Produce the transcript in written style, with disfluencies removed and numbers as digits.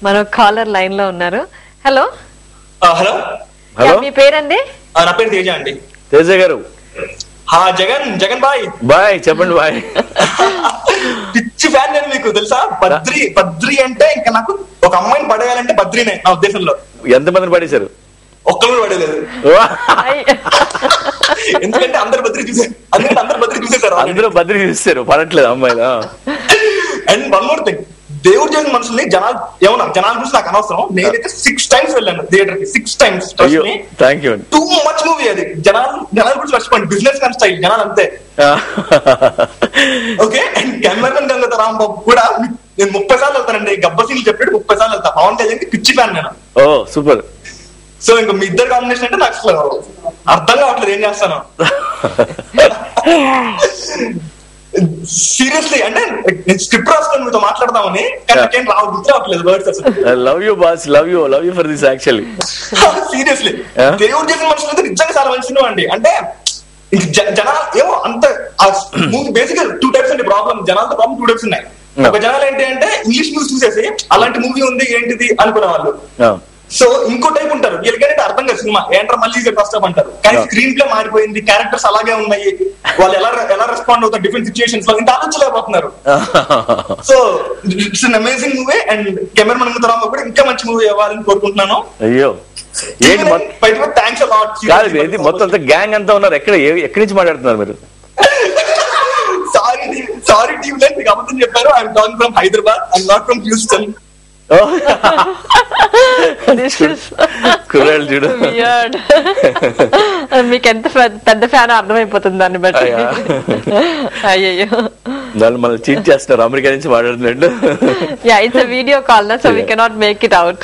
మన caller line లో ఉన్నారు. హలో హలో హలో, మీ పేరండి? నా పేరు తేజ అండి. తేజ గారు. జగన్ జగన్ బాయ్. బాయ్, చెప్పండి బాయ్. పిచ్చి ఫ్యాన్ నేను, మీకు తెలుసా? బద్రి అంటే ఇంకా నాకు ఒక అమ్మాయిని పడేయాలంటే బద్రీనే నా ఉద్దేశంలో. ఎంతమందిని పడేశారు? ఒక్కరు పడేలేదు. ఎందుకంటే అందరు బద్రి చూసారు. అందరూ బద్రి చూస్తారు, పడట్లేదు అమ్మాయిలు. అండ్ వన్ మోర్ థింగ్, దేవుడు చేసిన మనుషుల్ని జనాలు ఏమన్నా జనాల గురించి నాకు అనవసరం. నేనైతే 6 times వెళ్ళాను థియేటర్ కి. 6 times. Thank you. Too much movie అది. జనాల గురించి మర్చిపోండి. బిజినెస్ మ్యాన్ స్టైల్ జనాలు అంతే. ఓకే. అండ్ కెమెరామెన్ గంగత రాంబాబు కూడా నేను 30 సార్లు వెళ్తానండి. గబ్బసీలు చెప్పాడు 30 సార్లు వెళ్తా. పవన్ కళ్యాణ్ కి పిచ్చి ఫ్యాన్ నేను. ఓ సూపర్. సో ఇంకా మీ ఇద్దరు కాంబినేషన్ అంటే నాకు అసలు అర్థం కావట్లేదు ఏం చేస్తాను. సీరియస్లీ అంటే నేను స్క్రిప్ట్ రాసుకొని మీతో మాట్లాడదామని, కానీ నాకేం గుర్తు రావట్లేదు వర్డ్స్ అసలు. Love you boss, love you for this actually. Seriously దేవుడు చేసిన మనుషులు అయితే నిజంగా చాలా మంచి సినిమా అండి. అంటే జనాలు ఏమో అంత మూవీ బేసిక్ 2 types అండి ప్రాబ్లం. జనాలతో ప్రాబ్లం 2 types ఉన్నాయి. ఒక జనాలు ఏంటి అంటే ఇంగ్లీష్ న్యూస్ చూసేసి అలాంటి మూవీ ఉంది ఏంటిది అనుకునే వాళ్ళు. సో ఇంకో టైప్ ఉంటారు, వీళ్ళకంటే అర్థం కాదు సినిమా ఏంటారు, మళ్ళీ ఫస్ట్ ఆఫ్ అంటారు. కానీ స్క్రీన్ ప్లే మారిపోయింది, క్యారెక్టర్స్ అలాగే ఉన్నాయి, వాళ్ళు ఎలా రెస్పాండ్ అవుతారు డిఫరెంట్ సిచ్యుయేషన్స్ లో ఇంత ఆలోచించలేకపోతున్నారు. So it's an amazing movie. And cameraman గంగతరాంబాబు కూడా ఇంకా మంచి మూవీ అవ్వాలని కోరుకుంటున్నాను. అయ్యో థ్యాంక్స్ అలాట్. మొత్తం గ్యాంగ్ అంతా ఉన్నారు. ఎక్కడి నుంచి మాట్లాడుతున్నారు మీరు? సారీ టీమ్ లైన్, మీకు అబద్ధం చెప్పారు. I'm talking from Hyderabad, I'm not from Houston. కుర్రాళ్ళు చూడు, మీకు ఎంత పెద్ద ఫ్యాన్ అర్థమైపోతుంది దాన్ని బట్టి. అయ్యో, వాళ్ళు మనల్ని చీట్ చేస్తున్నారు అమెరికా నుంచి మాట్లాడుతున్నట్టు. It's video call, so we cannot make it out.